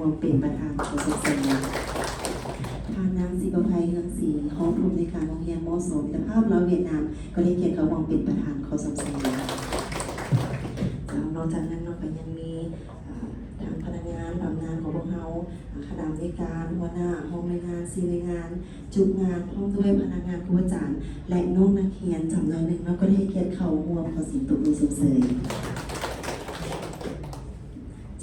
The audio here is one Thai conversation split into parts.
รวมเป็นประธานกสศทางนางศิบภัยเฮืองศรีหอผู้อำนวยการโรงเรียนม.ส.มิตรภาพลาวเวียดนามก็ได้เกียรติเขาวางเป็นประธานกสศนอกจากนั้นเราก็ยังมีทางพนักงานบำนาญของพวกเราคณะบริการหัวหน้าห้องบริการซีบริการจุกงานพร้อมด้วยพนักงานครูอาจารย์และน้องนักเรียนจำนวนหนึ่งเราก็ได้เกียรติเขาร่วมขอเสียงตบมือสุดเสย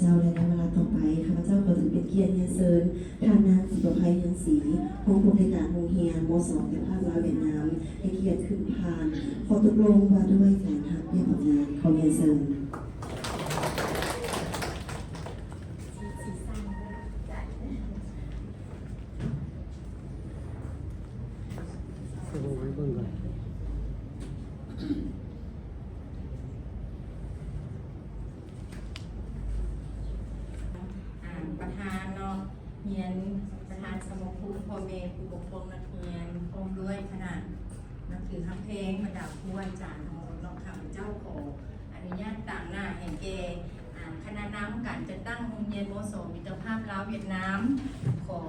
เจ้าในเวลาต่อไปข้าพเจ้าขอถือเป็นเกียรติเรียนเชิญท่านนางศิบภัยเฮืองศรีผู้อำนวยการโรงเรียนม.ส.มิตรภาพลาวเวียดนามให้เกียรติขึ้นพานขอตกลงว่าด้วยการหักเบี้ยบำนาญขอเรียนเชิญประธานเนาะเรียนประธานสมาคมพ่อแม่ผู้ปกครองนักเรียนพร้อมด้วยคณะนักถือทำเพลงบรรดาผู้อาจารย์ของเราข้าพเจ้าขออนุญาตต่างหน้าแห่งเกคณะนำการจัดตั้งโรงเรียนม.ส.มิตรภาพลาวเวียดนามขอ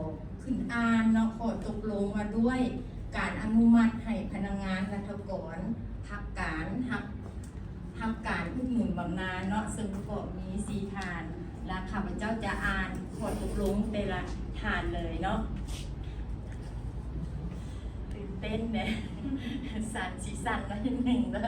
ขึ้นอ่านเนาะขอตกลงมาด้วยการอนุมัติให้พนักงานรัฐกรทับการอุดหนุนบำนาญเนาะซึ่งประกอบมี4ฐานและข้าพเจ้าจะอ่านขอตกลงแต่ละฐานเลยเนาะตื่นเต้นเนี่ยสั่นสีสั่นมาที่1แล้ว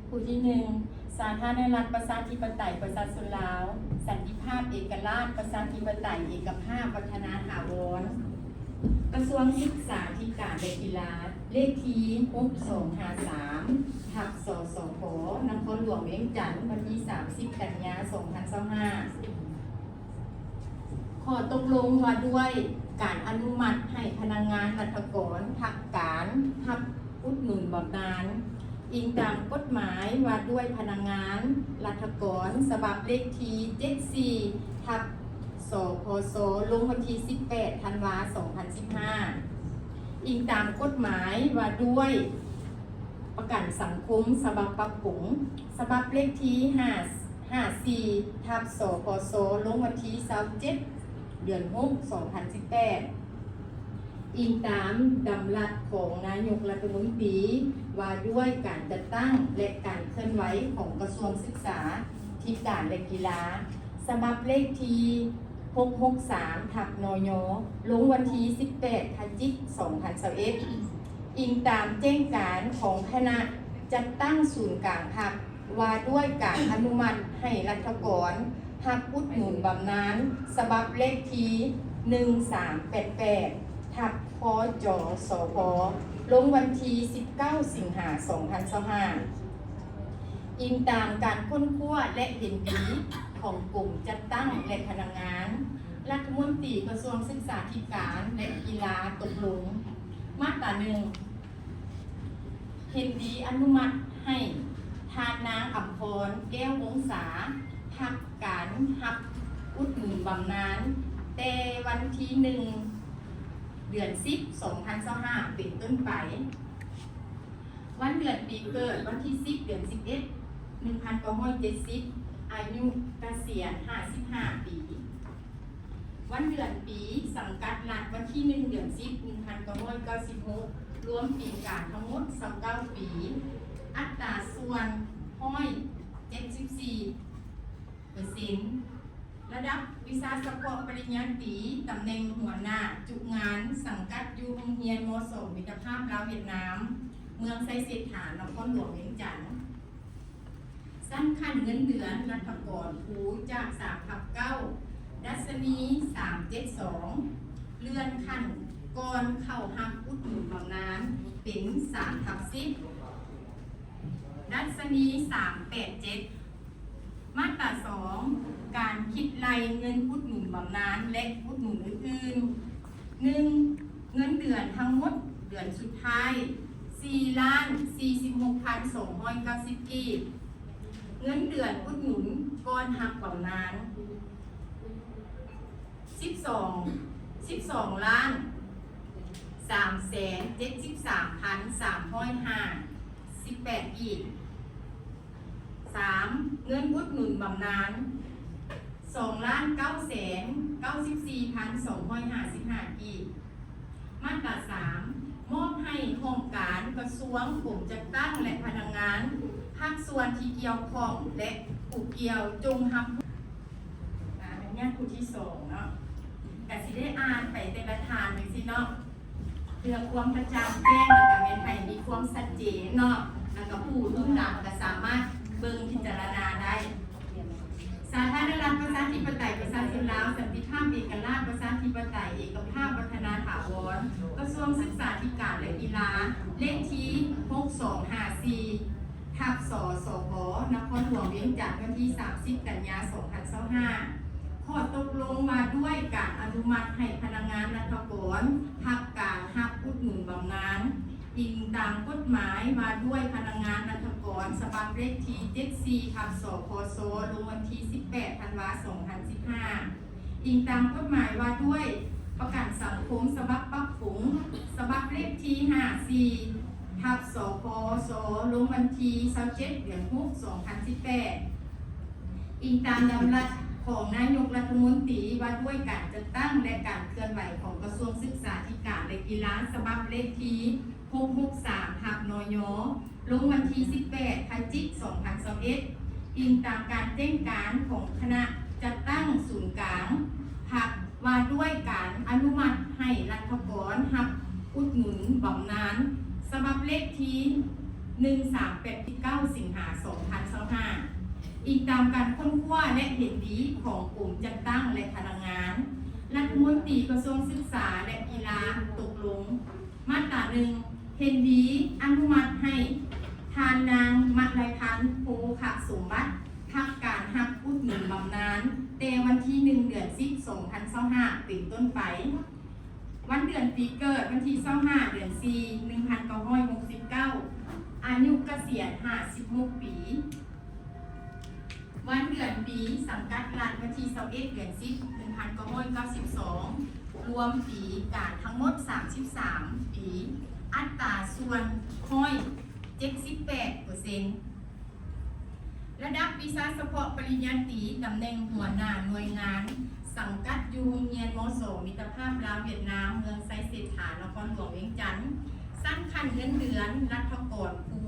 ผู้ที่1สาธารณรัฐประชาธิปไตยประชาชนลาวสันติภาพเอกราชประชาธิปไตยเอกภาพวัฒนาถาวรกระทรวงศึกษาธิการและกีฬาเลขที่6253/สสพนครหลวงเวียงจันทร์วันที่30 กันยายน 2025ขอตกลงว่าด้วยการอนุมัติให้พนักงานรัฐกรทักการทับอุดหนุนบำนาญอิงตามกฎหมายว่าด้วยพนักงานรัฐกรฉบับเลขที่74/สพสลงวันที่18 ธันวาคม 2015อิงตามกฎหมายว่าด้วยประกันสังคมฉบับปรับปรุงฉบับเลขที่54/สพสลงวันที่27 เดือน6 2018อิงตามดำรัสของนายกรัฐมนตรีว่าด้วยการจัดตั้งและการเคลื่อนไหวของกระทรวงศึกษาธิการและกีฬาฉบับเลขที่663/นย.ลงวันที่18 พฤศจิกายน 2021อิงตามแจ้งการของคณะจัดตั้งศูนย์กลางพรรคว่าด้วยการอนุมัติให้รัฐกรหักอุดหนุนบำนาญฉบับเลขที่1388/พจสพลงวันที่19 สิงหาคม 2025อิงตามการค้นคว้าและเห็นดีของกลุ่มจัดตั้งและพนักงานรัฐมนตรีกระทรวงศึกษาธิการและกีฬาตกลงมาตรา1เห็นดีอนุมัติให้ทานนางอัมพรแก้ววงศาทักการหักอุดหนุนบำนาญแต่วันที่1 เดือน10 2025เป็นต้นไปวันเดือนปีเกิดวันที่10 เดือน11 1970อายุเกษียณ55 ปีวันเดือนปีสังกัดรัฐวันที่1 เดือน10 1996รวมปีการทั้งหมด29 ปีอัตราส่วน74%ระดับวิชาเฉพาะปริญญาตรีตำแหน่งหัวหน้าจุงานสังกัดอยู่โรงเรียนม.ส.มิตรภาพลาวเวียดนามเมืองไซเศรษฐานครหลวงเวียงจันทร์สั้นขั้นเงินเดือนรัฐกรครูจาก3/9ดัชนี372เลื่อนขั้นก่อนเข้าหักอุดหนุนบำนาญเป็น3/10ดัชนี387มาตรา2การคิดรายเงินอุดหนุนบำนาญและอุดหนุนอื่นๆ 1. เงินเดือนทั้งหมดเดือนสุดท้าย 4,46,290 กีบเงินเดือนอุดหนุนก่อนหักบำนาญ12 ล้าน 373,305 18 กีบ 3. เงินอุดหนุนบำนาญ 9,94,255 กีบมาตรา 3 มอบให้โครงการกระทรวงกลุ่มจัดตั้งและพนักงานภาคส่วนที่เกี่ยวข้องและผู้เกี่ยวจงรับอันนี้ผู้ที่2เนาะแต่สิได้อ่านไปแต่ละทานหนึ่งสิเนาะเพื่อความกระจ่างแจ้งแล้วก็เป็นไทยมีความชัดเจนเนาะแล้วก็ผู้รุ่นหลังก็สามารถเบิ่งพิจารณาได้สาธารณรัฐประชาธิปไตยประชาชนลาวสันติภาพเอกราชประชาธิปไตยเอกภาพวัฒนาถาวรกระทรวงศึกษาธิการและกีฬาเลขที่6254ทับสสพนครหลวงเวียงจันทร์วันที่ 30 กันยายน 2525ข้อตกลงมาด้วยการอนุมัติให้พนักงานรัฐกรทับการหักอุดหนุนบำนาญอิงตามกฎหมายมาด้วยพนักงานรัฐกรฉบับเลขที่74ทับสพสลงวันที่ 18 ธันวาคม 2515อิงตามกฎหมายว่าด้วยประกันสังคมฉบับปรับปรุงฉบับเลขที่54ทับสพสลงวันที่ 27 เดือน 6 2018อิงตามดำรัสของนายกรัฐมนตรีว่าด้วยการจัดตั้งและการเคลื่อนไหวของกระทรวงศึกษาธิการและกีฬาฉบับเลขที่663ทับนยลงวันที่ 18 พฤศจิกายน 2021อิงตามการแจ้งการของคณะจัดตั้งศูนย์กลางหักว่าด้วยการอนุมัติให้รัฐกรหักอุดหนุนบำนาญฉบับเลขที่1389 สิงหาคม 2025อีกตามการค้นคว้าและเห็นดีของกลุ่มจัดตั้งและพนักงานรัฐมนตรีกระทรวงศึกษาและกีฬาตกลงมาตรา 1 เห็นดีอนุมัติให้ทานนางมัดไรพันธ์โพขสมบัติทักการหักอุดหนุนบำนาญแต่วันที่ 1 เดือน 10 2025เป็นต้นไปวันเดือนปีเกิดวันที่ 25 เดือน 4 1969อายุเกษียณ56 ปีวันเดือนปีสังกัดรัฐวันที่ 21 เดือน 10 1992รวมปีการทั้งหมด 33 ปีอัตราส่วนห้อย 78% ระดับวิชาเฉพาะปริญญาตรีตำแหน่งหัวหน้าหน่วยงานสังกัดอยู่โรงเรียนมสมิตรภาพลาวเวียดนามเมืองไซเศรษฐานครหลวงเวียงจันทร์สั้นขั้นเงินเดือนรัฐกรครู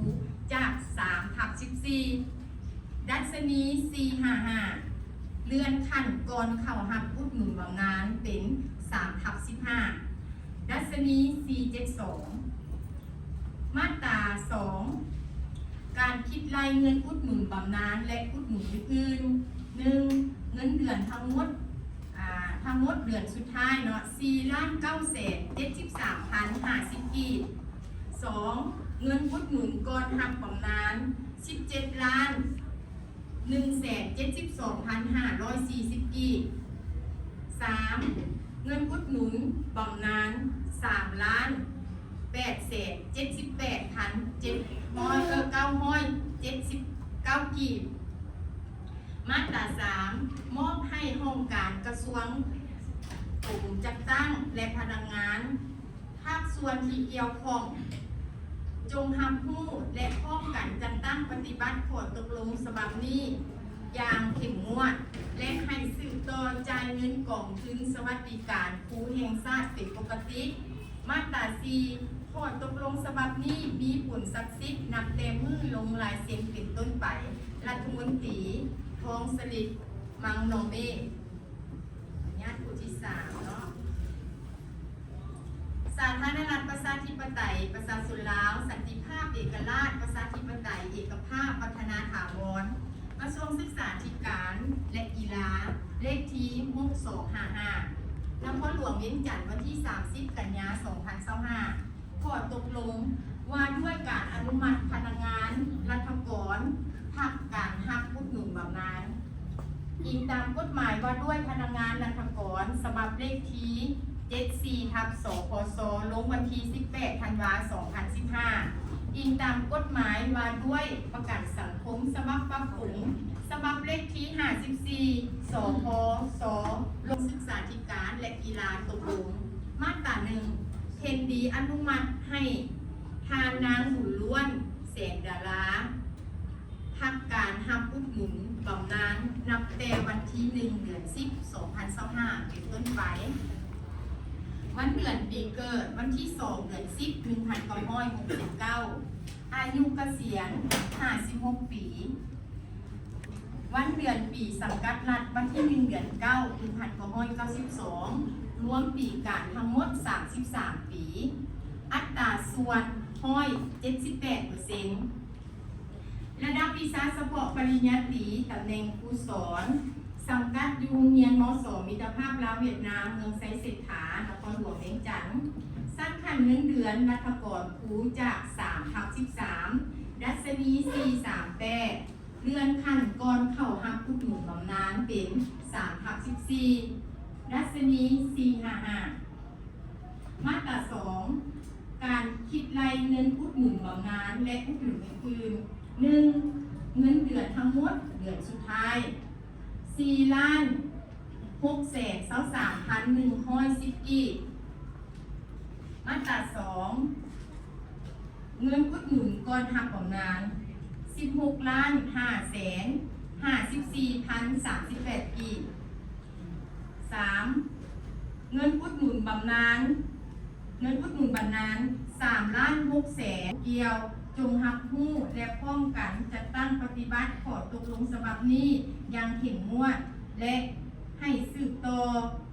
จาก3/14ดัชนี 455 เลื่อนขั้นก่อนเข้าหับอุดหนุนบำนาญเป็น3/15ดัชนี 472 มาตรา 2 การคิดรายเงินอุดหนุนบำนาญและอุดหนุนอื่นๆ 1. เงินเดือนทั้งหมดเดือนสุดท้ายเนาะ 4,973,050 กีบ 2. เงินอุดหนุนก่อนหับบำนาญ 17,172,540 กีบ 3. เงินอุดหนุนบำนาญ 3,878,979 กีบ มาตรา 3 มอบให้องค์การกระทรวงกลุ่มจัดตั้งและพนักงานภาคส่วนที่เกี่ยวข้องจงรับรู้และป้องกันจัดตั้งปฏิบัติข้อตกลงฉบับนี้อย่างเข้มงวดและให้สืบต่อจ่ายเงินกองทุนสวัสดิการครูแห่งชาติเป็นปกติ มาตรา 4 ข้อตกลงฉบับนี้มีผลศักดิ์สิทธิ์นับแต่มือลงลายเซ็นเป็นต้นไปรัฐมนตรีทองสลิดมังโนเมญาติผู้ที่3เนาะสาธารณรัฐประชาธิปไตยประชาชนลาวสันติภาพเอกราชประชาธิปไตยเอกภาพพัฒนาถาวรกระทรวงศึกษาธิการและกีฬาเลขที่6255นครหลวงเวียงจันทร์วันที่ 30 กันยายน 2025ข้อตกลงว่าด้วยการอนุมัติพนักงานรัฐกรหักการหักอุดหนุนบำนาญอิงตามกฎหมายว่าด้วยพนักงานรัฐกรฉบับเลขที่74ทับสพสลงวันที่ 18 ธันวาคม 2015อิงตามกฎหมายว่าด้วยประกันสังคมฉบับปรับปรุงฉบับเลขที่54สพสลงศึกษาธิการและกีฬาตกลงมาตรา 1 เห็นดีอนุมัติให้ทานนางบุญล้วนแสงดาราทักการหับอุดหนุนบ บำนาญนับแต่วันที่1 เดือน 10 2025เป็นต้นไปวันเดือนปีเกิดวันที่2 เดือน 10 1969อายุเกษียณ56 ปีวันเดือนปีสังกัดรัฐวันที่1 เดือน 9 1992รวมปีการทั้งหมด33 ปีอัตราส่วน78%ระดับวิชาเฉพาะปริญญาตรีตำแหน่งครูสอนสังกัดอยู่โรงเรียนมส.มิตรภาพลาวเวียดนามเมืองไซเศรษฐานครหลวงเวียงจันทน์สั้นขั้นเงินเดือนรัฐกรครูจาก3/13ดัชนี438เลื่อนขั้นก่อนเข้ารับอุดหนุนบำนาญเป็น3/14ดัชนี455มาตรา 2การคิดรายเงินอุดหนุนบำนาญและอุดหนุนอื่นๆ 1. เงินเดือนทั้งหมดเดือนสุดท้าย 4,623,110 กีบมาตรา 2เงินอุดหนุนก่อนหักบำนาญ 16,554,038 กีบ 3. เงินอุดหนุนบำนาญ3,600,000 เกี่ยวจงรับรู้และป้องกันจัดตั้งปฏิบัติข้อตกลงฉบับนี้อย่างเข้มงวดและให้สืบต่อ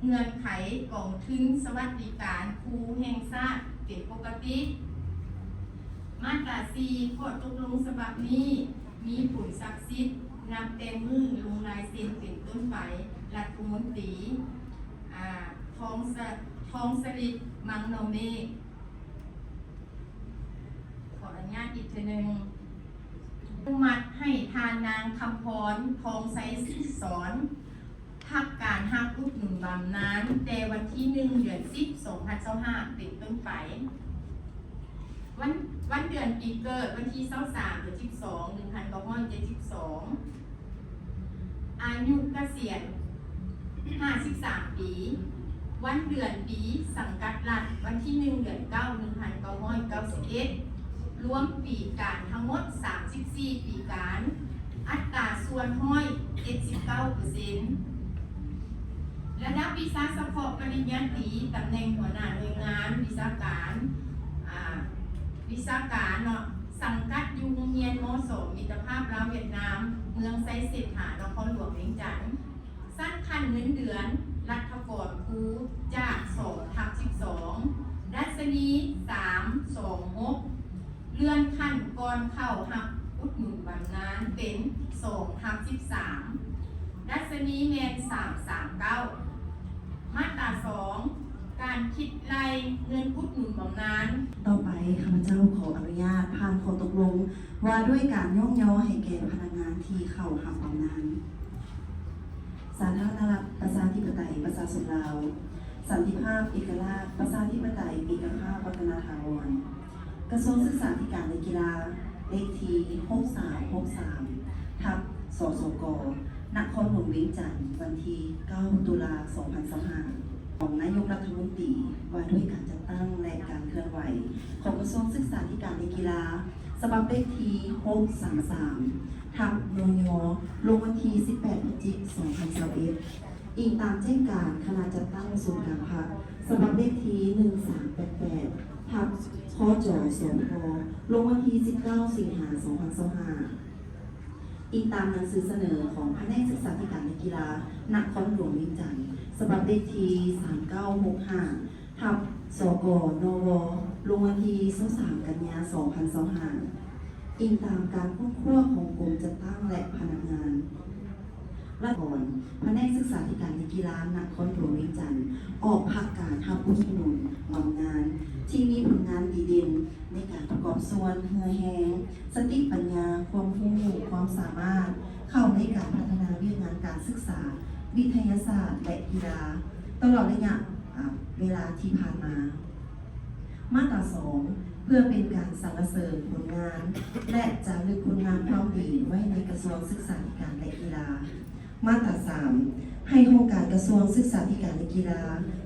เงื่อนไขกองทุนสวัสดิการครูแห่งชาติเป็นปกติมาตรา 4 ข้อตกลงฉบับนี้มีผลศักดิ์สิทธิ์นำแต่มือลงลายเซ็นเป็นต้นไปรัฐมนตรีทองสฤทธิ์มังโนเมฆขออนุญาตอีกทีหนึ่งอนุมัติให้ทานนางคำพรทองไซสอนพักการหักอุดหนุนบำนาญแต่วันที่1 เดือน 10 2025เป็นต้นไปวันเดือนปีเกิดวันที่23 เดือน 12 1972อายุเกษียณ53 ปีวันเดือนปีสังกัดรัฐวันที่1 เดือน 9 1991รวมปีการทั้งหมด34 ปีการอัตราส่วน79%ระดับวิชาเฉพาะปริญญาตรีตำแหน่งหัวหน้าหน่วยงานวิชาการเนาะสังกัดอยู่โรงเรียนมส.มิตรภาพลาวเวียดนามเมืองไซเศรษฐานครหลวงเวียงจันทน์สั้นขั้นเงินเดือนรัฐกรครูจาก2/12ดัชนี326เลื่อนขั้นก่อนเข้ารับอุดหนุนบำนาญเป็น2/13ดัชนีแมน339มาตรา 2การคิดรายเงินอุดหนุนบำนาญต่อไปข้าพเจ้าขออนุญาตผ่านข้อตกลงว่าด้วยการย่องย่อให้แก่พนักงานที่เข้ารับบำนาญสาธารณรัฐประชาธิปไตยประชาชนลาวสันติภาพเอกราชประชาธิปไตยเอกภาพวัฒนถาวรกระทรวงศึกษาธิการและกีฬาเลขที่6363ทับสสกนครหลวงเวียงจันทน์วันที่9 ตุลา 2025ของนายกรัฐมนตรีว่าด้วยการจัดตั้งและการเคลื่อนไหวของกระทรวงศึกษาธิการและกีฬาฉบับเลขที่633ทับนยลงวันที่18 พฤศจิกายน 2021อิงตามแจ้งการคณะจัดตั้งศูนย์การพักฉบับเลขที่1388ทับคจสพลงวันที่19 สิงหาคม 2025อิงตามหนังสือเสนอของแผนกศึกษาธิการและกีฬานครหลวงเวียงจันทน์ฉบับเลขที่3965ทับสกนวลงวันที่23 กันยายน 2025อิงตามการควบคู่ของกรมจัดตั้งและพนักงานและก่อนแผนกศึกษาธิการและกีฬานครหลวงเวียงจันทน์ออกภาคการทำอุดหนุนบำนาญที่มีผลงานดีเด่นในการประกอบส่วนเหือแหงสติปัญญาความรู้ความสามารถเข้าในการพัฒนาวิทยาการศึกษาวิทยาศาสตร์และกีฬาตลอดระยะเวลาที่ผ่านมามาตรา 2เพื่อเป็นการสรรเสริญผลงานและจารึกผลงานความดีไว้ในกระทรวงศึกษาธิการและกีฬามาตรา 3ให้โครงการกระทรวงศึกษาธิการและกีฬา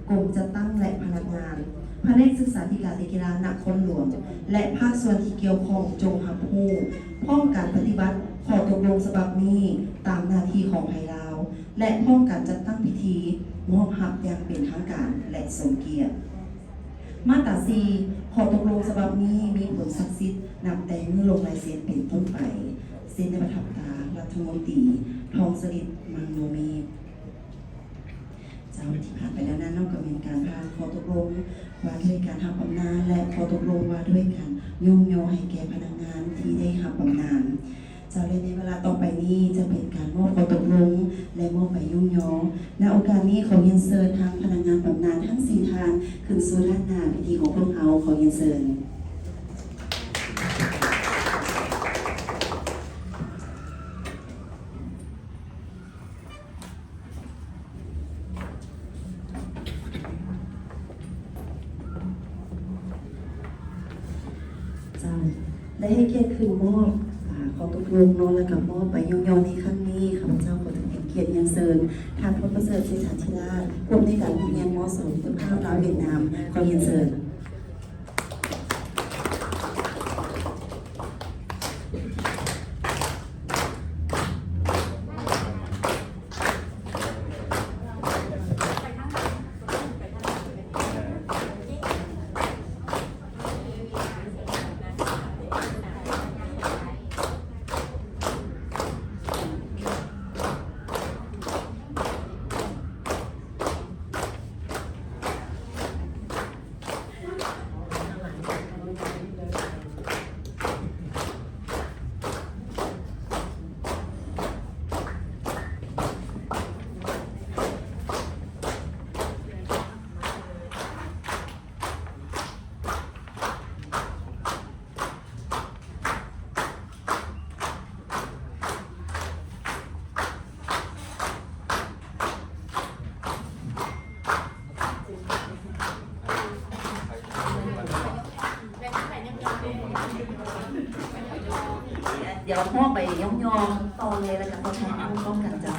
กรมจัดตั้งและพนักงานแผนกศึกษาธิการและกีฬานครหลวงและภาคส่วนที่เกี่ยวข้องจงรับรู้พร้อมการปฏิบัติข อตกลงฉบับนี้ตามหน้าที่ของไทยลาว และพร้อมการจัดตั้งพิธีมอบรับอย่างเป็นทางการและสมเกียรติมาตรา 4 ขอตกลงฉบับนี้มีผลศักดิ์สิทธิ์นับแต่เมื่อลงลายเซ็นเป็นต้นไปเซ็นในประทับตารัฐมนตรีทองสฤษดิ์มังโนมีเจ้าที่ผ่านไปแล้วนั้นนอกจากเป็นการผ่านขอตกลงว่าด้วยการทำบำนาญและขอตกลงว่าด้วยการยุ่งยอให้แก่พนักงานที่ได้ทำบำนาญเจ้าในเวลาต่อไปนี้จะเป็นการมอบขอตกลงและมอบใบยุ่งยอในโอกาสนี้ขอเรียนเชิญทางพนักงานบำนาญทั้ง4ท่านขึ้นสู่ด้านหน้าพิธีของพวกเราขอเรียนเชิญได้ให้เกียรติคืนมอบขอตกลงนอนและกับมอบไปยองในครั้งนี้ข้าพเจ้าขอถึงเกียรติเรียนเชิญทางพระประเสริฐศรีสันติราชผู้อำนวยการโรงเรียนม.2 ต้นข้าวลาวเวียดนามขอเรียนเชิญเดี๋ยวมอบไปย่องๆต่อเลยแล้วกันพอแทนร่วมกันจ้า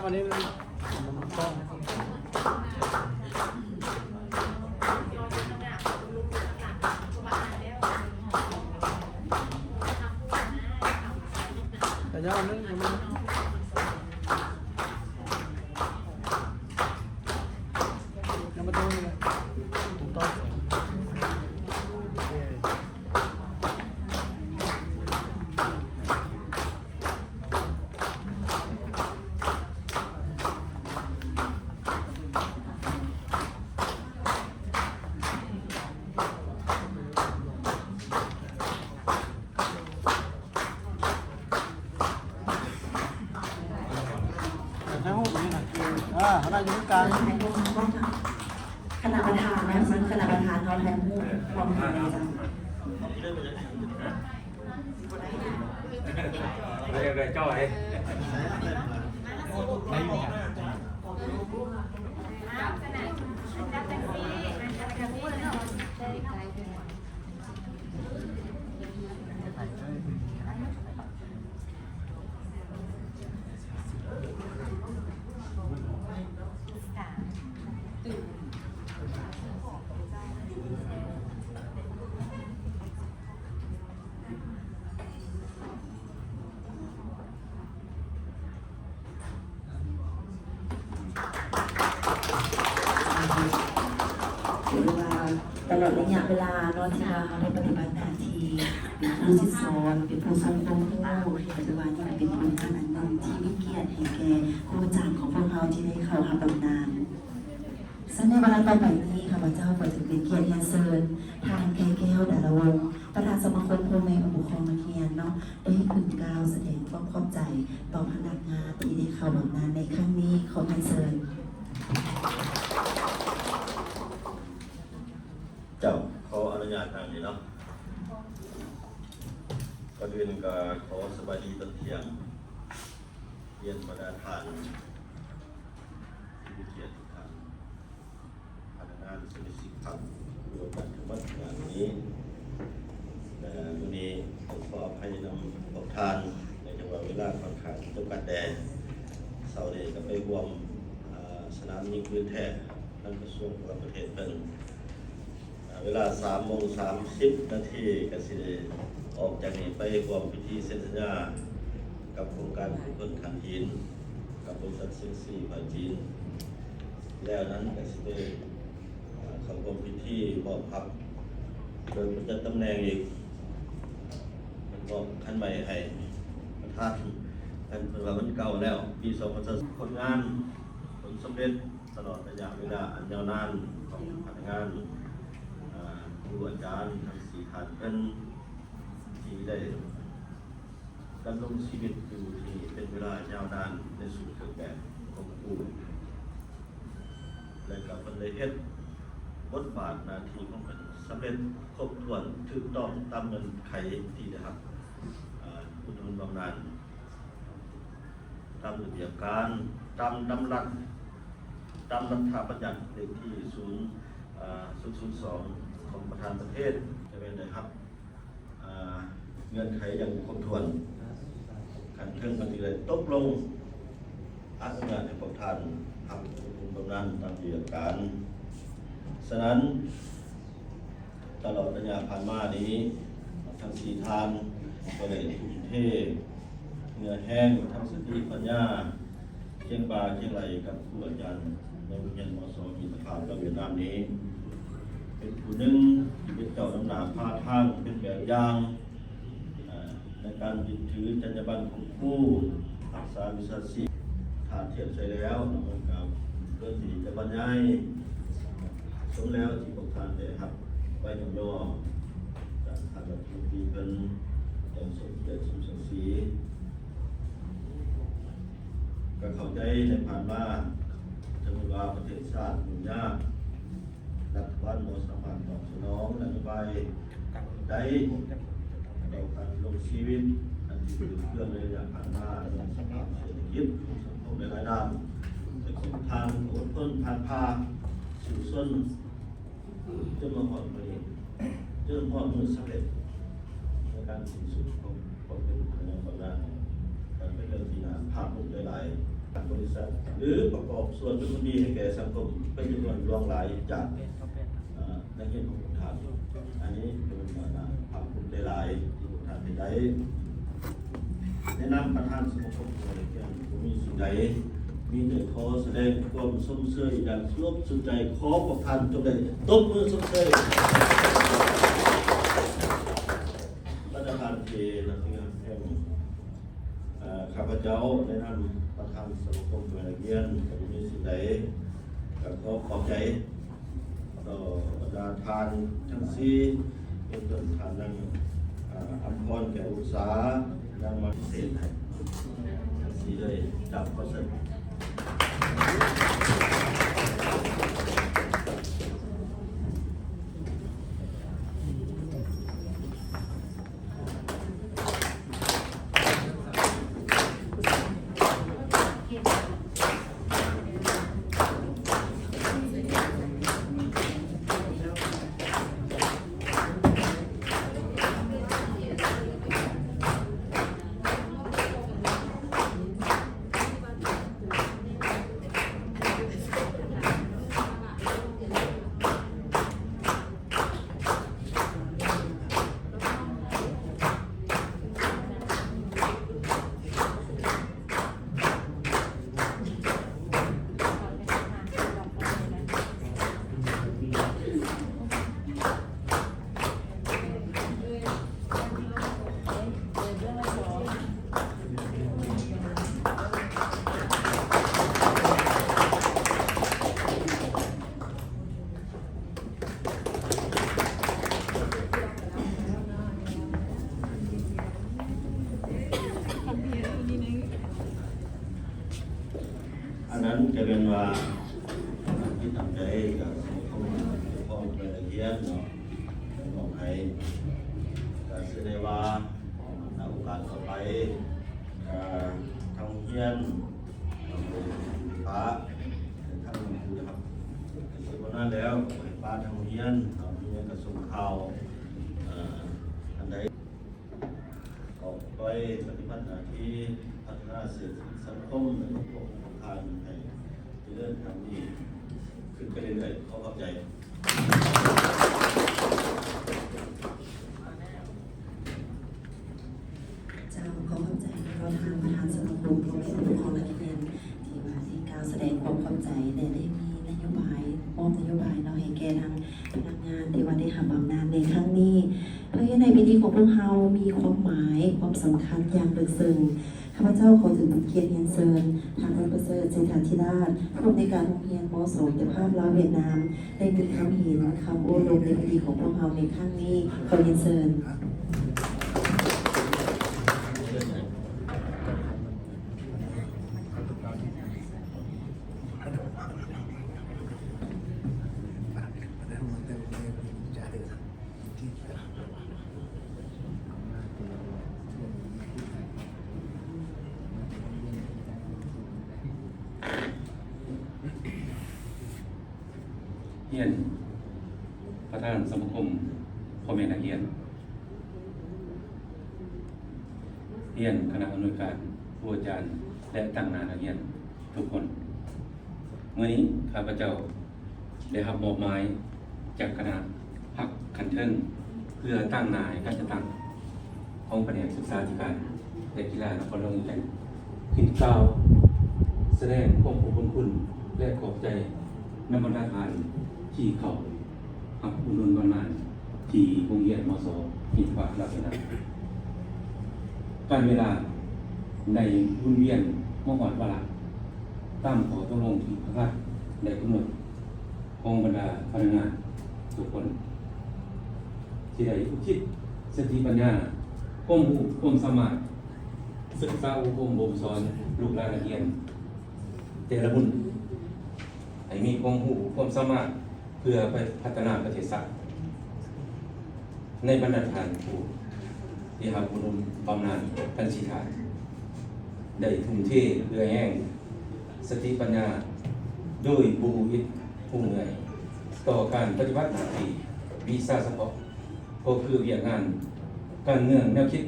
อันนี้มันต้องแต่ยอดนึงมันยังไม่ต้องเลยถูกต้องใช้หูนี่นะเขาได้อยู่กลางคณะประธานนะคณะประธานเขาแทนผู้พร้อมกันเลยจ้าเลยจ้อยตลอดระยะเวลานอนที่เราได้ปฏิบัติหน้าที่เป็นผู้ที่สอนเป็นผู้ทรงความรู้ปัจจุบันนี้เป็นผลงานอันหนึ่งที่วิเกียรติให้แก่ครูอาจารย์ของพวกเราที่ได้เข้ารับบำนาญซึ่งในเวลาต่อไปนี้ข้าพเจ้าขอถึงเป็นเกียรติเรียนเชิญทางแก้วดารวงศ์ประธานสมาคมพ่อแม่ผู้ปกครองนักเรียนเนาะได้ขึ้นกล่าวแสดงความขอบใจต่อพนักงานที่ได้เข้าบำนาญในครั้งนี้ขอเรียนเชิญ เจ้าขออนุญาตทางนี้เนาะก่อนอื่นก็ขอสวัสดีตอนเที่ยงเรียนประธานที่เกียรติทุกท่านพนักงานสมาชิกพรรครวมกันทั้งหมดงานนี้วันนี้ผมขออภัยนำตกทานในจังหวะเวลาค่อนข้างจำกัดแดด กระทรวงต่างประเทศเป็นเวลา3:30 นาทีก็สิได้ออกจากนี้ไปร่วมพิธีเซ็นสัญญากับโครงการผู้คนขันหินกับบริษัทเซียงซีฝ่ายจีนแล้วนั้นก็สิได้เข้าร่วมพิธีมอบพับโดยประจัดตำแหน่งอีกมันก็ขั้นใหม่ให้ประธานท่านเพิ่นว่ามันเก่าแล้วปี2020คนงานผลสำเร็จตลอดระยะเวลาอันยาวนานของพนักงานครูอาจารย์ทั้ง4ท่านเป็นที่ได้ดำรงชีวิตอยู่ที่เป็นเวลายาวนานในสู่เครื่องแบบของครูและกับคนได้เฮ็ดบทบาทหน้าที่ของเพิ่นสำเร็จครบถ้วนถูกต้องตามเงื่อนไขที่ได้รับอุดหนุนบำนาญตามระเบียบการตามดำรัสตามรัฐบัญญัติเลขที่002ของประธานประเทศจะเป็นได้ครับเงื่อนไขอย่างครบถ้วนการเครื่องปฏิบัติตกลงอนุญาตให้พวกท่านทำอุดหนุนบำนาญตามระเบียบการฉะนั้นตลอดระยะผ่านมานี้ทั้ง4ท่านก็ได้ทุ่มเทเหงื่อแห้งทั้งสติปัญญาเชียงบาเชียงไหลกับครูอาจารย์ในโรงเรียนมศกิตภาพเวียดนามนี้เป็นผู้หนึ่งที่เป็นเจ้าน้ำหนาพาทางเป็นแบบอย่างในการยึดถือจรรยาบรรณของผู้รักษาวิชาชีพถ้าเทียบใช้แล้วมันกับเรื่องที่จะบรรยายสมแล้วที่พวกท่านได้ครับไว้ย่อๆจากท่านรัฐมนตรีเป็นอย่างสมเด็จสมศักดิ์ศรีก็เข้าใจในผ่านมาจะมีว่าประเทศชาติยุ่งยากรัฐบาลบ่สามารถตอบสนองนโยบายได้ต่อการลงชีวิตอันที่เป็นเรื่องในระยะผ่านมาในสภาพเศรษฐกิจของสังคมในหลายด้านแต่ของทางอดทนผ่านพาสู่ส้นจนมาหอดมือจนหอดมือสำเร็จในการสิ้นสุดของความเป็นพนักงานบำนาญการเป็นเรื่องที่น่าภาคภูมิใจหลายบริษัทหรือประกอบส่วนเป็นคนดีให้แก่สังคมเป็นจำนวนรองหลายจากนักเรียนของท่านอันนี้เป็นภาคภูมิใจหลายที่ท่านได้แนะนำประธานสมาคมผู้บริการมีสิ่งใดมีแต่ขอแสดงความสมเสยอย่างสุดสุดใจขอประทานจงได้ตบมือสมเสยประธานเทนักงานแห่งข้าพเจ้าได้นำประธานสมาคมผู้บริการมีสิ่งใดขอขอบใจต่อบรรดาทานทั้งสี่เป็นต้นทานดังอัมพรแก่อุตสาหดังมาเศษทั้งสี่เลยจับก็เสร็จอันนั้นจะเป็นว่าที่ทำใจกับพ่อไปตะเกียบเนาะบอกให้การแสดงว่าโอกาสต่อไปทางเฮียนป้าทางครูนะครับเสร็จวันนั้นแล้วป้าทางเฮียนกระทรวงข่าวอันใดออกไปปฏิบัติหน้าที่พัฒนาเศรษฐกิจสังคมและพวกทานให้เรื่องทำดีคือ ขึ้นไปเรื่อยๆเขาเข้าใจ เจ้าขอเข้าใจเราทางประธานสมาคมพ่อแม่ผู้ปกครองนักเรียนที่มาที่กล่าวแสดงความเข้าใจและได้มีนโยบายมอบนโยบายเราให้แก่ทางพนักงานที่ว่าได้ทำบำนาญในครั้งนี้เพื่อให้ในพิธีของพวกเรามีความหมายความสำคัญอย่างลึกซึ้งข้าพเจ้าขอถึงเกียรติเรียนเชิญทางท่านประเสริฐเจษฐาธิราชผู้อำนวยการโรงเรียนม.2 เจ้าภาพลาวเวียดนามได้มีคำเห็นคำโอ้ลมในพิธีของพวกเราในครั้งนี้ขอเรียนเชิญ เฮียนประธานสมาคมพ่อแม่นักเรียนเฮียนคณะอำนวยการผู้อาจารย์และตั้งงานนักเรียนทุกคนเมื่อนี้ข้าพเจ้าได้รับมอบหมายจากคณะพักคันเทิงเพื่อตั้งนายการจะตั้งของแผนกศึกษาธิการและกีฬานครหลวงแห่งขึ้นกล่าวแสดงความขอบคุณและขอบใจในบรรดาทานที่เขาหักอุดหนุนบำนาญที่โรงเรียนม.ส.หินฟ้าลาสนาการเวลาในวุ่นเวียนมหอดวาระตามขอตกลงที่พระราชได้กำหนดของบรรดาพนักงานทุกคนที่ได้อุทิศสติปัญญาความรู้ความสามารถศึกษาอบรมบ่มสอนลูกหลานนักเรียนแต่ละบุญให้มีความรู้ความสามารถเพื่อไปพัฒนาประเทศชาติในบรรดาทานผู้ที่รับอุดมบำนาญทันชีฐานได้ทุ่มเทเพื่อแห่งสติปัญญาโดยบูอิตผู้เหนื่อยต่อการปฏิบัติหน้าที่วีซ่าเฉพาะก็คือเวียกงานการเงื่อนแนวคิด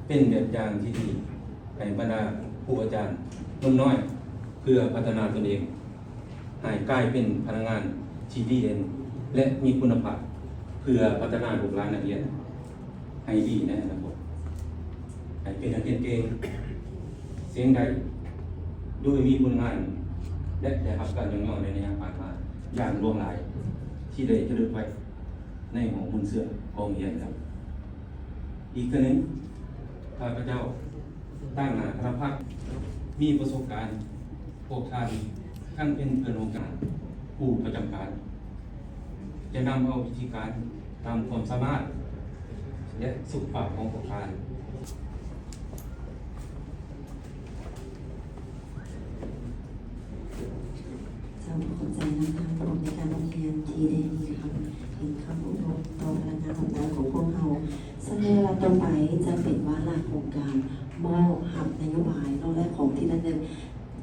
เป็นแบบอย่างที่ดีให้บรรดาผู้อาจารย์นุ่มน้อยเพื่อพัฒนาตนเองให้กลายเป็นพนักงานที่ดีเด่นและมีคุณภาพเพื่อพัฒนาบุคลากรนักเรียนให้ดีในอนาคตให้เป็นนักเรียนเก่งเสียงใดโดยมีผลงานและได้รับการยกย่องในระยะผ่านมาอย่างล่วงหลายที่ได้จะลึกไว้ในหอมุนเสือกองเรียนครับอีกคนหนึ่งข้าพเจ้าตั้งหน้าคณะพักมีประสบการณ์พวกท่านทั้งเป็นเพื่อนร่วมงานผู้ประจำการจะนำเอาวิธีการตามความสามารถและสุขภาพของพวกท่าน เจ้าขอบใจนำทางกรมในการโรงเรียนที่ได้มีคำเห็นคำอบรมต่อพนักงานทำงานของพวกเราซึ่งในเวลาต่อไปจะเป็นวาระโครงการมอบหับนโยบายนอกและของที่ระลึก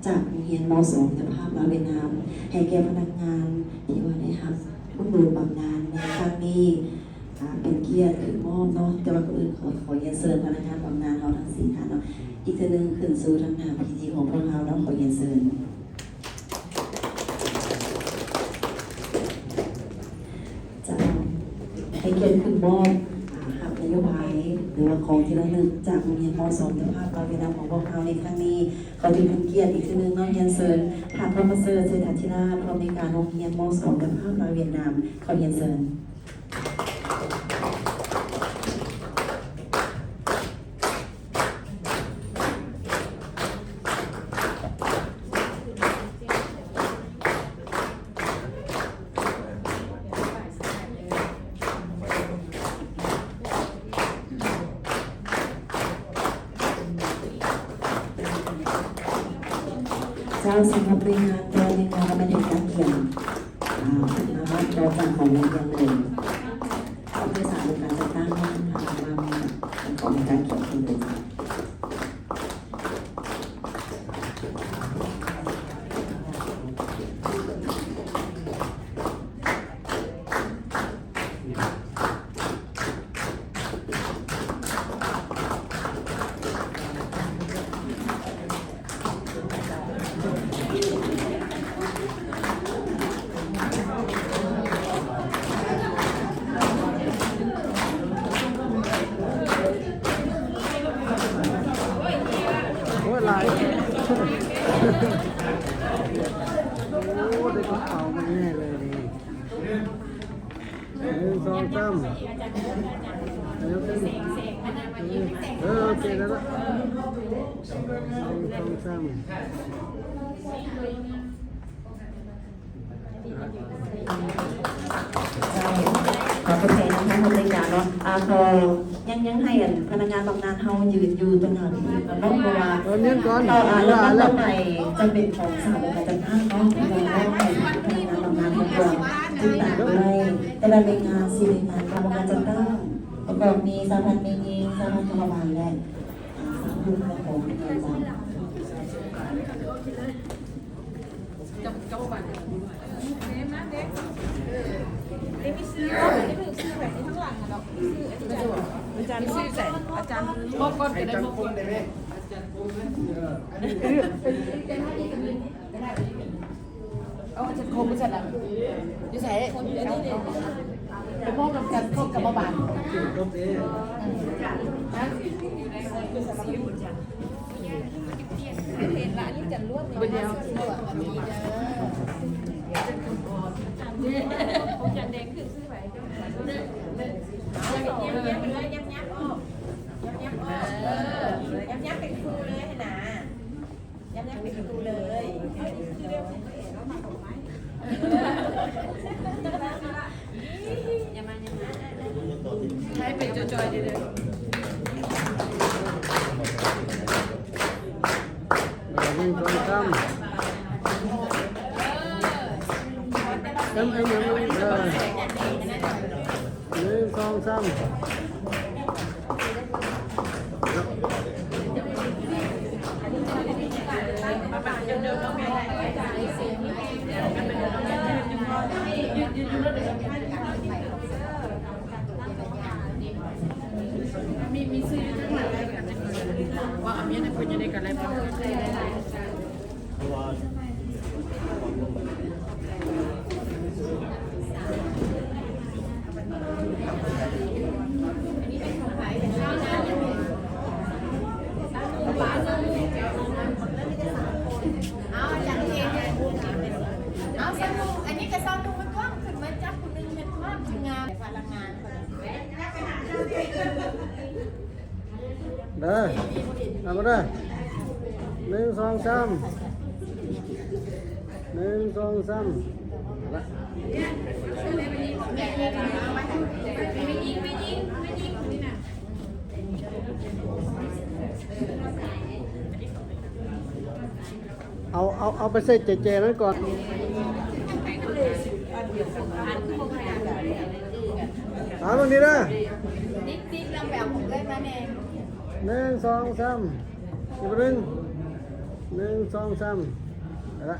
จากโรงเรียนม.2 เจ้าภาพลาวเวียดนามให้แก่พนักงานที่ว่าได้หับผู้ดูบำนาญในครั้งนี้เป็นเกียรติคือมอบเนาะแต่ว่าคนอื่นขอเรียนเชิญพนักงานบำนาญเราทั้งสี่ท่านเนาะอีกทีหนึ่งขึ้นสู่ทางหน้าพิธีของพวกเราเนาะขอเรียนเชิญ จะให้เกียรติขึ้นมอบหับนโยบายหรือว่าของที่ระลึกจากโรงเรียนม.2 เจ้าภาพลาวเวียดนามของพวกเราในครั้งนี้ขอเป็นเกียรติอีกทีหนึงเนาะเรียนเชิญท่านพระประเสริฐเจษฐาธิราชผู้อำนวยการโรงเรียนม.2 เจ้าภาพลาวเวียดนามขอเรียนเชิญ เจ้าสำหรับในงานโดยในงานไม่ได้การเขียนนะครับเราจัดของโรงเรียนเลยผู้โดยสารในการจัดตั้งงานมาของในการเขียนเองเลยจ้ะ อีกอาจารย์เสกเสกมันมาอีกเสก โอเคแล้วละซ้ำ ขอประเทศนะคะทำรายการเนาะพอยังให้พนักงานบำนาญเฮายืนอยู่ตรงหน้าพิธีก่อนเนาะเพราะว่าแล้วต่อไปจะเป็นของสาวประจำท่าเนาะเราให้พนักงานบำนาญทุกคนจึงต่างเลยแต่ละรายงาน4รายงานบำนาญจะตั้งประกอบมีสาพันธ์มีเองสาพันธ์พยาบาลและสาพันธ์ของพยาบาล อาจารย์ชื่อใส่อาจารย์บอกก่อนจะได้บอกก่อนเอาอาจารย์คมไม่ใช่หรอจะใส่ไปมอบกับกันครบกับบาลเห็นละนี่จะล้วนเป็นเดียวผมจะเด้งถึงซื้อไหวยับเป็นครูเลยนะยับเป็นครูเลยให้เป็นจอยๆเลยวิ่งตรงซ้ำไอ้ยังไม่1 2 3มีซื้อทั้งหลายว่าอามีในคนยังได้กันอะไรบ้าง เพราะว่า เอาอย่างเองเอาสนุกอันนี้ก็สนุกมันกว้างขึ้นมาจับคนนึงเป็นมากงานพลังงาน เด้อเอามาเด้อ1 2 3 1 2 3ละเอาไปใส่เจนั้นก่อนเอาตรงนี้นะ ติ๊กลำแบบผมเลยมาเอง 1 2 3อีก1 2 3ละ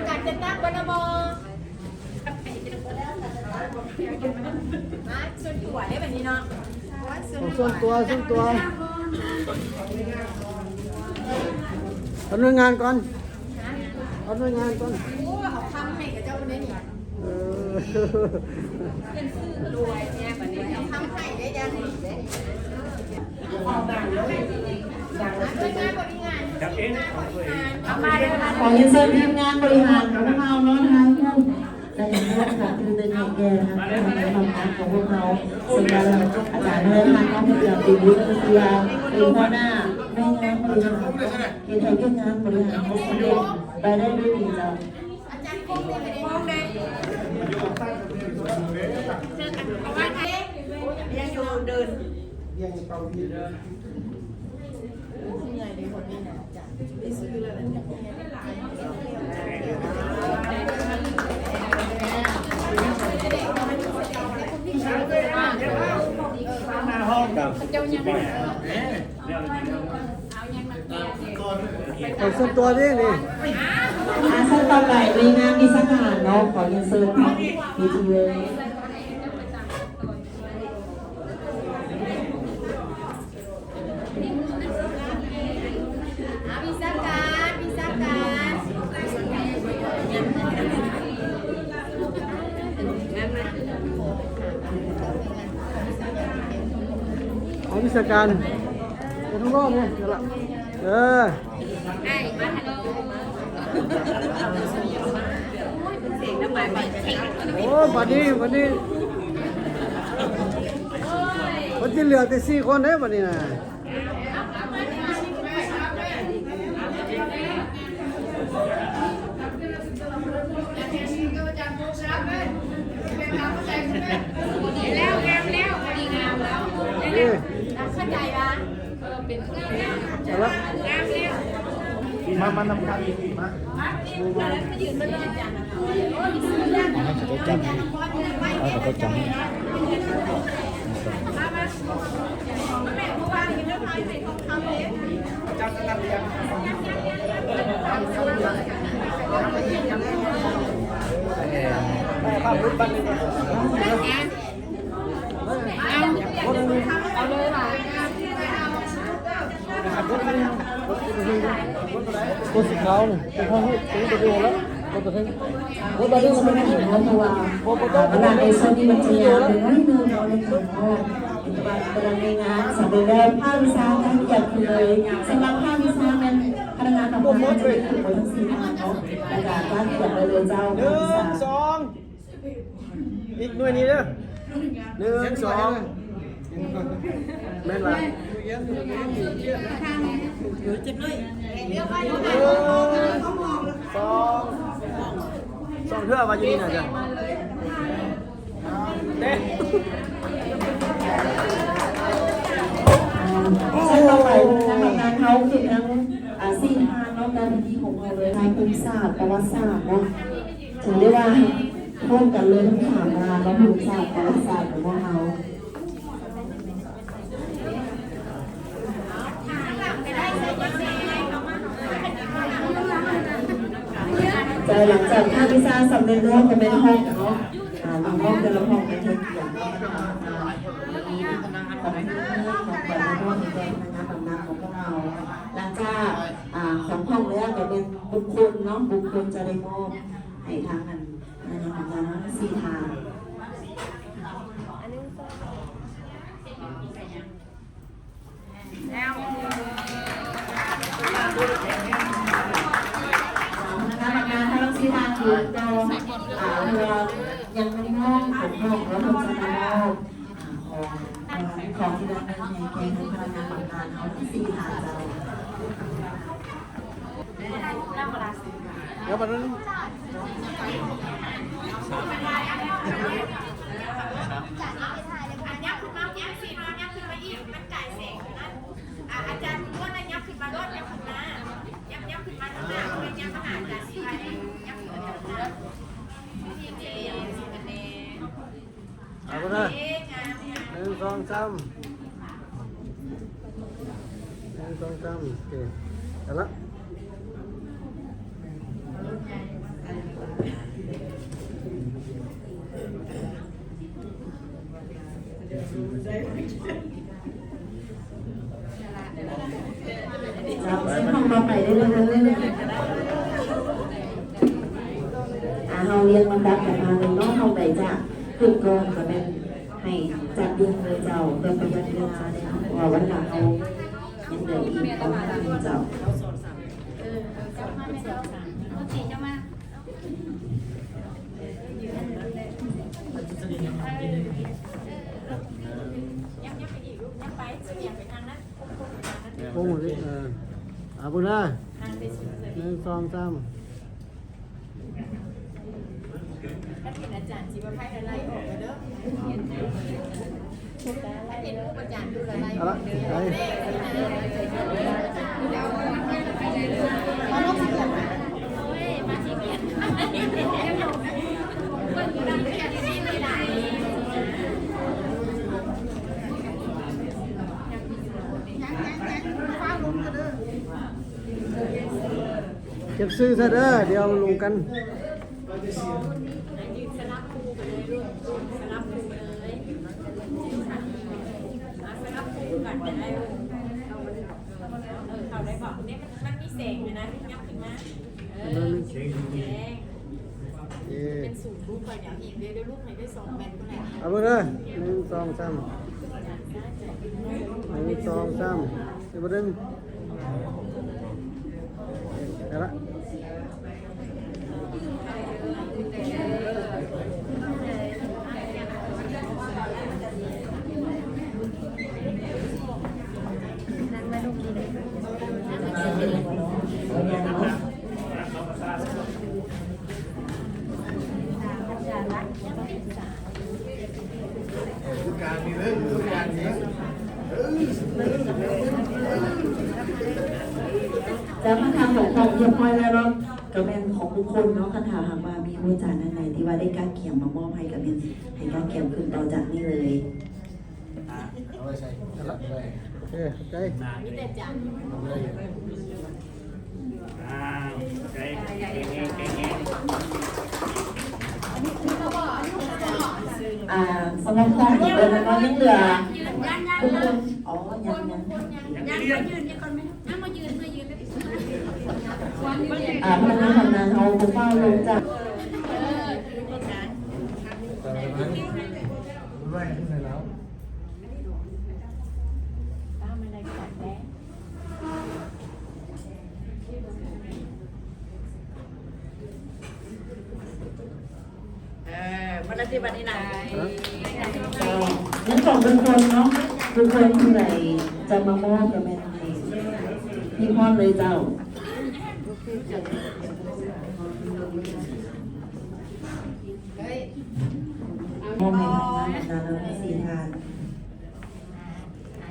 การจะตั้งบนโมมาส่วนตัวได้แบบนี้เนาะ ส่วนตัวเอาหน่วยงานก่อนเอาหน่วยงานก่อน โอ้เขาทำให้กับเจ้าคนนี้นี่ รวยเนี่ยแบบนี้ทำให้ได้ยังดีได้จับเองเอามาเลยนะ ขอเชิญทีมงานบริหารของพวกเราเนาะนะคะและอย่างแรกค่ะคือเป็นแก่นะคะเรื่องของความรักของพวกเราซึ่งเราอาจารย์เลยค่ะน้องเกือบปีนี้เป็นเสียเป็นหัวหน้าแม่งานบริหารเป็นไทยเรื่องงานบริหารของสำเร็จไปได้ด้วยดีจ้ะ อาจารย์คงเลยคงเลยยังอยู่เดินเอาส่วนตัวนี่นี่ ขั้นตอนไหนในงานมีสักงานเนาะขอเชิญทั้งวีทีเลย พิซซ่าการพิซซ่าการเอาวิชาการเอาทั้งรอบเลยเดี๋ยวละไอ้มาฮัลโหลโอ้ยเป็นเสียงน้ำมัน โอ้วันนี้วันที่เหลือแต่4 คนเด้วันนี้นะนี่ เข้าใจปะ เอาละมานำกันมาคนสีขาวนี่เป็นห้องเป็นประตูแล้วคนประเทศคนประเทศ ใช่ไหมเพราะว่าเวลาในโซนนี้มันจะยาวเลยนิดนึงเราเลยค่ะเพราะเวลาในงานสำหรับภาควิชาการเกี่ยวกับเลยสำหรับภาควิชานั้นพนักงานทำงานจะเป็นคนทั้ง4 ภาคเนาะและการเกี่ยวกับเลยเจ้าภาควิชา อีกหน่วยนี้เด้อ1 2แม่นว่าสองเทื่อว่าอยู่นี่น่ะจ้ะเด้ ใช่ต่อไปทำงานเขาคือทั้ง4 ทางเนาะการที่ของเราเลยทางภูมิศาสตร์ประวัติศาสตร์เนาะถือได้ว่าร่วมกันเลยทั้ง3 งานแล้วภูมิศาสตร์ประวัติศาสตร์ของเราจะหลังจากภาควิชาสำเร็จแล้วก็เป็นห้องเนาะห้องแต่ละห้องเป็นเทคนิคของแต่ละห้องเป็นพนักงานของพวกเราหลังจากของห้องเนื้อก็เป็นบุคคลเนาะบุคคลจะได้มอบให้ทางนั้นของงาน4 ทางงานทั้ง4 ทางคือเรายังไม่ได้มอบของห้องแล้วเราจะมอบของที่เราในแกนพนักงานบางงานเขาที่4 ทางเรา แล้วมันนั้น อาจารย์ว่าอะไรยับขึ้นมาด้วยยับขึ้นมายับขึ้นมาข้างหน้าเป็นยับขนาดยับขึ้นมายับขึ้นมาที่เจสิกันเน่ เอาไปเลย1 2 3 1 2 3โอเคเอาละครับซึ่งห้องเราไปได้เรื่อยๆเราเรียงลำดับกันมาเลยเนาะห้องไหนจะขึ้นก่อนก็เป็นให้จัดเรียงเลยเจ้าเพื่อประหยัดเวลาเลยเนาะว่าวันหลังเรายังเหลืออีกประมาณนึงเจ้าโอ้โหนี่เอาไปเลย1 2 3 ถ้าเป็นอาจารย์ชีวภัยอะไรออกเด้อถ้าเป็นผู้อาจารย์ดูอะไร เอาละไป มาลงเสียงมาที่เกียรติคนอยู่ด้านเกียรติไม่ได้ เก็บซื้อซะเด้อเดี๋ยวลงกัน สลับคู่ไปเลยลูกสลับคู่ไปเลยสลับคู่กันจะได้เขาได้บอกเนี่ยมันมีแสงอยู่นะที่ยับขึ้นมาแสงเป็นสูตรรูปไปอย่างอีกเดี๋ยวรูปไหนได้2 แมตก็แหละ เอาไปเลย1 2 3 1 2 3เอาไปเลยเอาละ แล้วมาทำของของเรียบร้อยแล้วเนาะก็เป็นของบุคคลเนาะคันถามหากว่ามีผู้จานท่านไหนที่ว่าได้การเขียนมามอบให้กับเป็นให้การเขียนขึ้นต่อจากนี้เลย เอาไว้ใส่โอเคใจ มีแต่จาน สำหรับของอีกแล้วก็ยังเหลือบุคคลอ๋อยังพนักงานทำงานเอาบุคคลลงจาก ไว้ที่ไหนแล้ว ตามอะไรกันแน่ วันนั้นที่วันนี้นะ นั่นของบุคคลเนาะบุคคลที่ไหนจะมามอบกับแม่ไทยพี่พ่อเลยเจ้า เฮ้ย มอบให้ทางงานเราให้สีทาน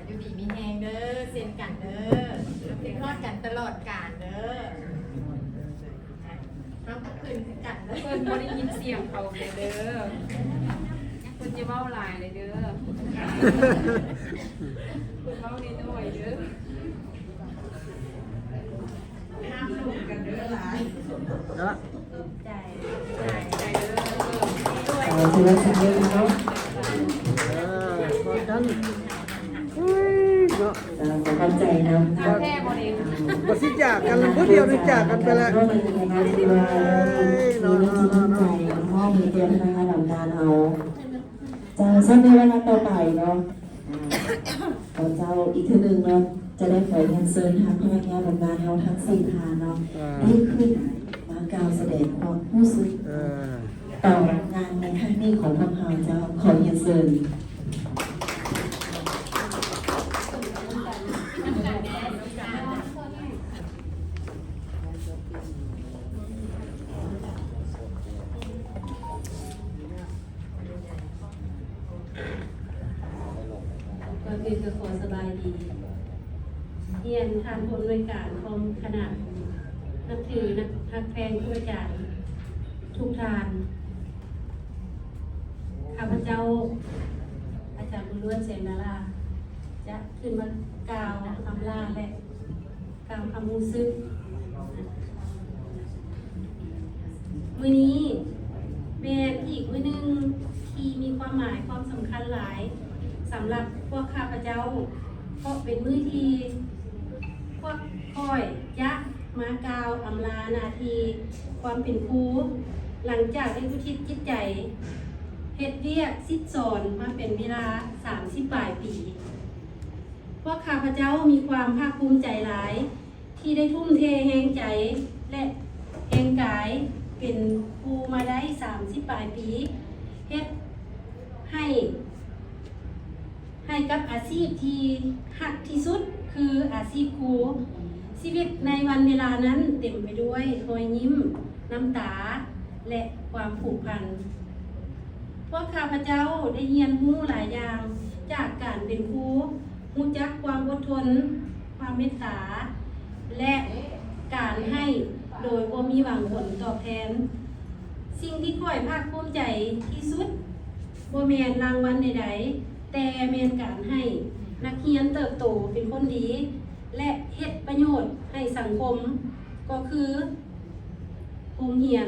อยู่ดีมีแหงเด้อเซ็นกันเด้อเป็นรอดกันตลอดกาลเด้อรับคืนกันเด้อ เพิ่นบ่ได้ยินเสียงเขาเลยเด้อเพิ่นจะเว้าหลายเลยเด้อเพิ่นเว้าน้อยๆเด้อ ห้ามลูกกันเด้อหลาย นะ ใจ ใจเด้อ ถือว่าสำเร็จเนาะ พอกันเฮ้ยเนาะ ขอเข้าใจนะ ทางแท้บ่ได้ บ่สิจากกันผู้เดียวนี่จากกันไปแล้ว ก็เป็นยังไงนะที่ว่ามีน้ำจิตน้ำใจพ่อมีเตรียมพนักงานทำงานเอาจะสร้างในเวลาต่อไปเนาะเอาเจ้าอีกทีหนึ่งเนาะจะได้ขอเงินเซินทางพนักงานทำงานเอาทั้งสี่ทานเนาะได้ขึ้นมากล่าวแสดงความผู้สึกต่องานในครั้งนี้ของพวกเราเจ้าขอเงินเซิน ก็คือจะขอสบายดีเรียนทานผลโดยการคมขนาดนับถือนักทักแฟนผู้อาจารย์ทุกทาน ข้าพเจ้า อาจารย์บุญล้วนเสนาราจะขึ้นมากล่าวคำลาและกล่าวคำมูซึกมื้อนี้เป็นอีกมื้อหนึงที่มีความหมายความสำคัญหลายสำหรับพวกข้าพเจ้าเพราะเป็นมื้อที่พวกค่อยจะมากล่าวอำลานาทีความเป็นครูหลังจากได้อุทิศจิตใจเฮ็ดเวียกซิดสอนมาเป็นเวลา30 ปลายปีพวกข้าพเจ้ามีความภาคภูมิใจหลายที่ได้ทุ่มเทแห่งใจและแห่งกายเป็นครูมาได้30 ปลายปีเฮ็ดให้กับอาชีพที่หักที่สุดคืออาชีพครูชีวิตในวันเวลานั้นเต็มไปด้วยรอยยิ้มน้ำตาและความผูกพันพวกข้าพเจ้าได้เรียนรู้หลายอย่างจากการเป็นครูรู้จักความอดทนความเมตตาและการให้โดยบ่มีหวังผลตอบแทนสิ่งที่ค่อยภาคภูมิใจที่สุดบ่แม่นรางวัลใดๆแต่แม่นการให้นักเรียนเติบโตเป็นคนดี และเฮ็ดประโยชน์ให้สังคมก็คือโรงเรียน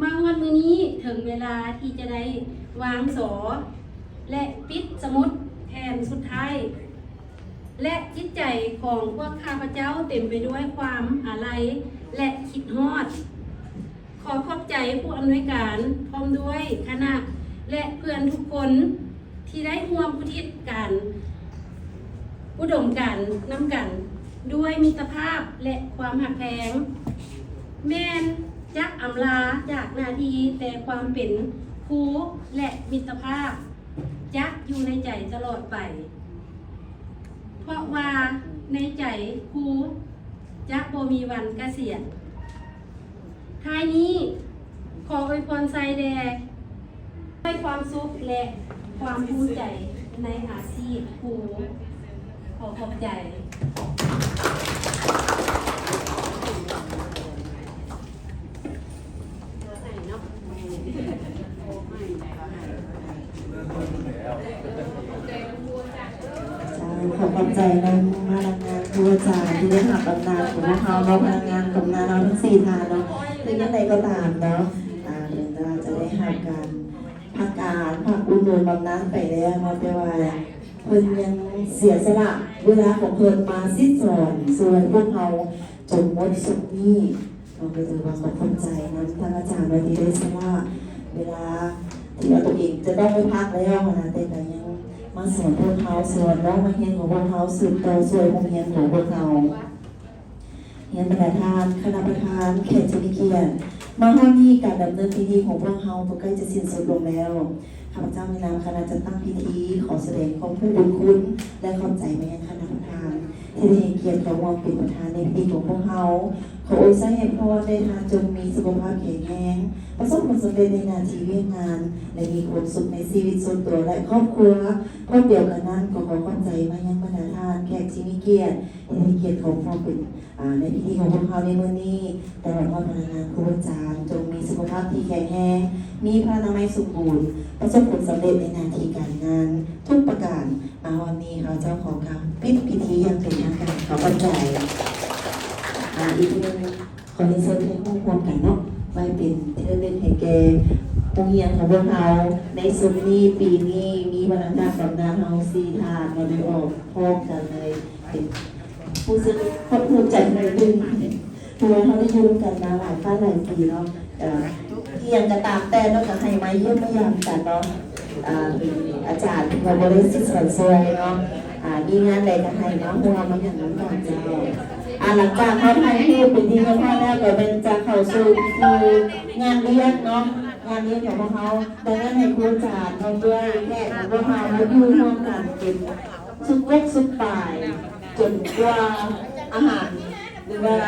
มาวันมื้อนี้ถึงเวลาที่จะได้วางสอและปิดสมุดแผ่นสุดท้าย และจิตใจของพวกข้าพเจ้าเต็มไปด้วยความอาลัยและคิดฮอด ขอขอบใจผู้อำนวยการพร้อมด้วยคณะและเพื่อนทุกคนที่ได้ร่วมอุทิศการอุดมการณ์นำกัน ด้วยมิตรภาพและความหักแพงแม่นจักอำลาจากนาทีแต่ความเป็นครูและมิตรภาพจักอยู่ในใจตลอดไป เพราะว่าในใจครูจักบ่มีวันเกษียณท้ายนี้ขออวยพรใส่แด่ให้ความสุขและความภูมิใจในอาชีพครูขอขอบใจ ขอขอบใจน้องพนักงานผู้อาจารย์ที่ได้หับตำนานของพวกเขาเนาะพนักงานตำนานเราทั้ง4ทานเนาะถึงยังไงก็ตามเนาะเดี๋ยวเราจะได้หับการพักการพักอุดหนุนบำนาญไปแล้วเนาะแต่ว่าเพิ่นยังเสียสละเวลาของเพิ่นมาสิ้นส่วนส่วนพวกเราจนหมดสุดนี้เราก็ถือว่าขอบคุณใจนะท่านอาจารย์วันที่ได้สละเวลาที่เราตัวเองจะต้องไปพักแล้วนะแต่ก็ยังมาสอนพวกเขาสอนน้องมาเรียนของพวกเขาสืบต่อสวยโรงเรียนของพวกเขาเรียนประธานคณะประธานแขกผู้มีเกียรติมาห้องนี้การดำเนินพิธีของพวกเขาก็ใกล้จะสิ้นสุดลงแล้วข้าพเจ้าในนามคณะจัดตั้งพิธีขอแสดงความผู้บุญคุณและขอบใจไปยังคณะประธานที่ได้ให้เกียรติของเราเป็นประธานในพิธีของพวกเขาขออวยพรให้พรได้ทานจงมีสุขภาพแข็งแรงประสบผลสำเร็จในหน้าที่การงานและมีความสุขในชีวิตส่วนตัวและครอบครัวพร้อมเดียวกันนั้นก็ขอขอบใจมายังบรรดาท่านแขกที่มีเกียรติที่ให้เกียรติของเราเป็นในพิธีของพวกเขาในมื้อนี้ตลอดวันพนักงานครูอาจารย์จงมีสุขภาพที่แข็งแรงมีพระนามัยสมบูรณ์ประสบผลสำเร็จในหน้าที่การงานทุกประการวันนี้เราเจ้าของการปิดพิธีอย่างเป็นทางการขอขอบใจอีกนึงขอเรียนเชิญให้ห้องควมกันเนาะไว้เป็นที่ระลึกให้แกโรงเรียนของพวกเราในสุดนี้ปีนี้มีบรรดาบำนาญเฮา4ทานมาได้ออกพร้อมกันเลยเป็นผู้ซึ่งครอบครัวใจในดึงเพราะว่าเขาได้อยู่กันมาหลายปีหลายปีเนาะที่ยังจะตามแต่เนาะก็ให้มาเยี่ยมมายามกันเนาะอาจารย์มาบริสุทธิ์สวยสวยเนาะมีงานใดก็ให้เนาะพวกเรามาอย่างนั้นก่อนเจ้าหลังจากเขาไทยพูดเป็นที่พ่อแม่ก็เป็นจะเข้าสู่พิธีงานเลี้ยงเนาะงานเลี้ยงของพวกเขาดังนั้นให้ครูอาจารย์เราด้วยแค่ของพวกเราอยู่ร่วมกันเป็นสุขเล็กสุขปลายจนกว่าอาหารหรือว่า